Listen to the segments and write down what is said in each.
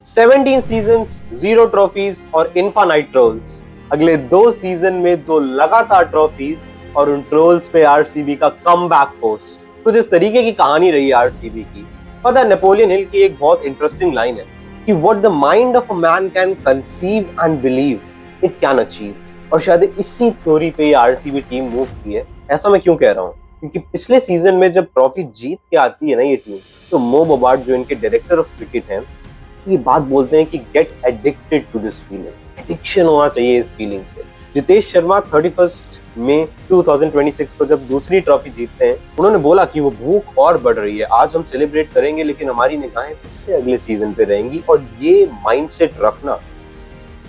17 seasons, 0 trophies और infinite trolls. अगले 2 season में 2 लगातार ट्रॉफीज और उन ट्रोल्स पे आरसीबी का कमबैक पोस्ट। कुछ इस तरीके की कहानी रही है आरसीबी की। पता है, नेपोलियन हिल की एक बहुत इंटरेस्टिंग लाइन है कि what the mind of a man can conceive and believe it can achieve. और शायद इसी थ्योरी पे आरसीबी टीम मूव की है। ऐसा मैं क्यों कह रहा हूँ? क्योंकि पिछले सीजन में जब ट्रॉफी जीत के आती है ना ये टीम, तो मो बोबार्ट जो इनके डायरेक्टर ऑफ क्रिकेट हैं, ये बात बोलते हैं कि get addicted to this feeling. Addiction होना चाहिए इस फीलिंग से। जितेश शर्मा 31 मई 2026 को जब दूसरी ट्रॉफी जीतते हैं, उन्होंने बोला कि वो भूख और बढ़ रही है, आज हम सेलिब्रेट करेंगे लेकिन हमारी निगाहें फिर से अगले सीजन पे रहेंगी। और ये माइंडसेट रखना,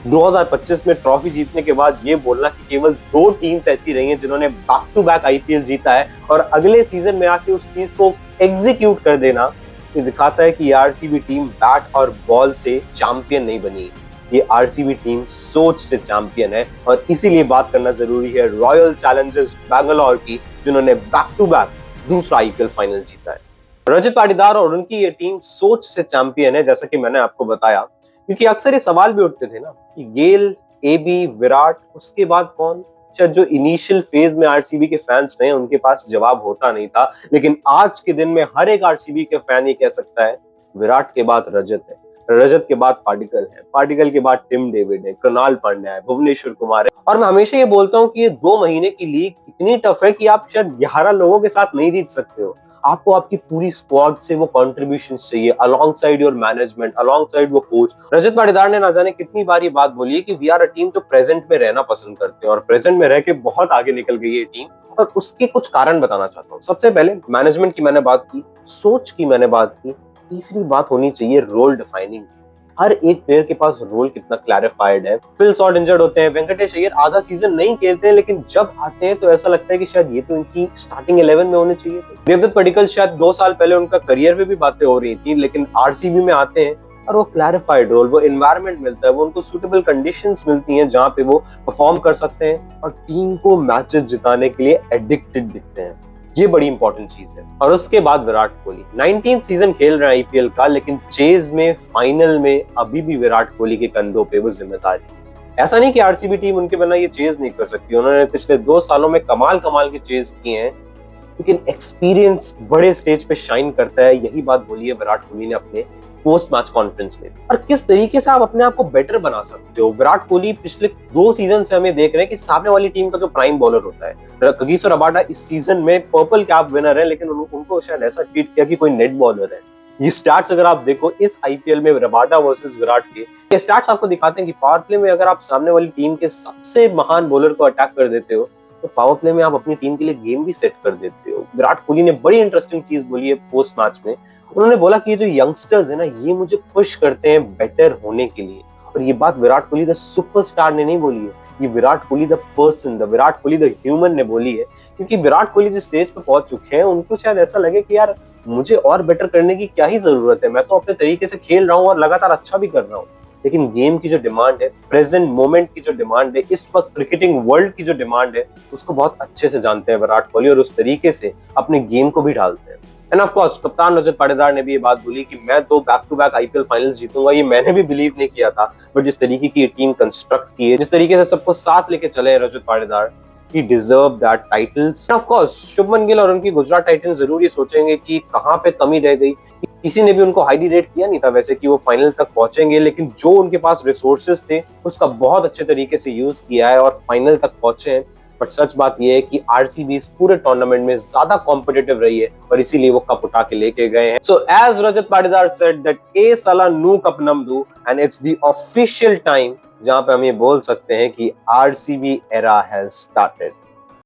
2025 में ट्रॉफी जीतने के बाद ये बोलना कि केवल 2 टीम्स ऐसी रही हैं जिन्होंने बैक टू बैक आईपीएल जीता है और अगले सीजन में आके उस चीज को एग्जीक्यूट कर देना, ये दिखाता है कि ये आरसीबी टीम बैट और बॉल से चैंपियन नहीं बनी, ये आरसीबी टीम सोच से चैंपियन है। और इसीलिए बात करना जरूरी है रॉयल चैलेंजर्स बैंगलोर की, जिन्होंने बैक टू बैक दूसरा आईपीएल फाइनल जीता है। रजत पाटीदार और उनकी ये टीम सोच से चैंपियन है, जैसा कि मैंने आपको बताया। क्योंकि अक्सर ये सवाल भी उठते थे ना कि गेल, एबी, विराट, उसके बाद कौन? शायद जो इनिशियल फेज में आरसीबी के फैंस रहे उनके पास जवाब होता नहीं था, लेकिन आज के दिन में हर एक आरसीबी के फैन ये कह सकता है विराट के बाद रजत है, रजत के बाद पाटिकल है, पाटिकल के बाद टिम डेविड है, कृणाल पांड्या है, भुवनेश्वर कुमार है। और मैं हमेशा ये बोलता हूँ कि ये 2 महीने की लीग इतनी टफ है कि आप शायद 11 लोगों के साथ नहीं जीत सकते हो। आपको आपकी पूरी स्क्वाड से वो कंट्रीब्यूशन चाहिए, along side your management, along side वो कोच। रजत पाटीदार ने ना जाने कितनी बार ये बात बोली है कि वी आर अ टीम जो प्रेजेंट में रहना पसंद करते हैं, और प्रेजेंट में रह के बहुत आगे निकल गई है टीम। और उसके कुछ कारण बताना चाहता हूँ। सबसे पहले मैनेजमेंट की मैंने बात की, सोच की मैंने बात की, तीसरी बात होनी चाहिए रोल डिफाइनिंग। हर एक प्लेयर के पास रोल कितना क्लैरिफाइड है। फिल सॉल्ट इंजर्ड होते हैं, वेंकटेश अय्यर आधा सीजन नहीं खेलते हैं, लेकिन जब आते हैं तो ऐसा लगता है कि शायद ये तो इनकी स्टार्टिंग 11 में होने चाहिए थे। देवदत्त पडिक्कल, शायद 2 साल पहले उनका करियर में भी बातें हो रही थी, लेकिन आरसीबी में आते हैं और वो क्लैरिफाइड रोल, वो एनवायरनमेंट मिलता है, वो उनको सूटेबल कंडीशंस मिलती हैं जहां पे वो परफॉर्म कर सकते हैं और टीम को मैचेस जिताने के लिए एडिक्टेड दिखते हैं। ये बड़ी इंपॉर्टेंट चीज है। और उसके बाद विराट कोहली 19 सीजन खेल रहे हैं आईपीएल का, लेकिन चेज में, फाइनल में अभी भी विराट कोहली के कंधों पे वो जिम्मेदारी। ऐसा नहीं कि आरसीबी टीम उनके बिना ये चेज नहीं कर सकती, उन्होंने पिछले 2 सालों में कमाल के चेज किए हैं, लेकिन एक्सपीरियंस बड़े स्टेज पे शाइन करता है। यही बात बोली है विराट कोहली ने अपने पोस्ट मैच कॉन्फ्रेंस में। और किस तरीके से आप अपने आप को बेटर बना सकते हो। विराट कोहली पिछले 2 सीजन से हमें देख रहे हैं कि सामने वाली टीम का जो प्राइम बॉलर होता है, कगिसो रबाडा इस सीजन में पर्पल कैप विनर है, लेकिन उनको शायद ऐसा ट्रीट किया कि कोई नेट बॉलर है। ये स्टैट्स अगर आप देखो इस आईपीएल में रबाडा वर्सेस विराट के, ये स्टैट्स आपको दिखाते हैं कि पावर प्ले में अगर आप सामने वाली टीम के सबसे महान बॉलर को अटैक कर देते हो, तो पावर प्ले में आप अपनी टीम के लिए गेम भी सेट कर देते हो। विराट कोहली ने बड़ी इंटरेस्टिंग चीज बोली है पोस्ट मैच में। उन्होंने बोला कि ये जो यंगस्टर्स है ना, ये मुझे पुश करते हैं बेटर होने के लिए। और ये बात विराट कोहली द सुपरस्टार ने नहीं बोली है, ये Virat Kohli the person, the Virat Kohli the human ने बोली है। क्योंकि विराट कोहली जिस स्टेज पे पहुंच चुके हैं, उनको शायद ऐसा लगे कि यार मुझे और बेटर करने की क्या ही जरूरत है, मैं तो अपने तरीके से खेल रहा हूँ और लगातार अच्छा भी कर रहा हूँ। लेकिन गेम की जो डिमांड है, प्रेजेंट मोमेंट की जो डिमांड है, इस वक्त क्रिकेटिंग वर्ल्ड की जो डिमांड है, उसको बहुत अच्छे से जानते हैं विराट कोहली और उस तरीके से अपने गेम को भी ढालते हैं। एंड ऑफ कोर्स कप्तान रजत पाटीदार ने भी ये बात बोली कि मैं 2 back to back IPL finals जीतूंगा। ये मैंने भी बिलीव नहीं किया था, बट जिस तरीके की टीम कंस्ट्रक्ट की है, जिस तरीके से सबको साथ लेके चले Rajat Patidar, he deserve that titles. And of course Shubman Gill और उनकी गुजरात टाइटंस जरूर ये सोचेंगे कि कहां पे कमी रह गई। किसी ने भी उनको हाईली रेट किया नहीं था वैसे कि वो फाइनल तक पहुंचेंगे, लेकिन जो उनके पास रिसोर्सेज थे उसका बहुत अच्छे तरीके से यूज किया है और फाइनल तक पहुंचे हैं। बट सच बात यह है कि आरसीबी इस पूरे टूर्नामेंट में ज्यादा कॉम्पिटिटिव रही है और इसीलिए वो कप उठा के लेके गए हैं। So as Rajat Patidar said that ए साला नू कप नमदू, and it's the official time जहां पे हम ये बोल सकते हैं कि आरसीबी एरा हैज स्टार्टेड।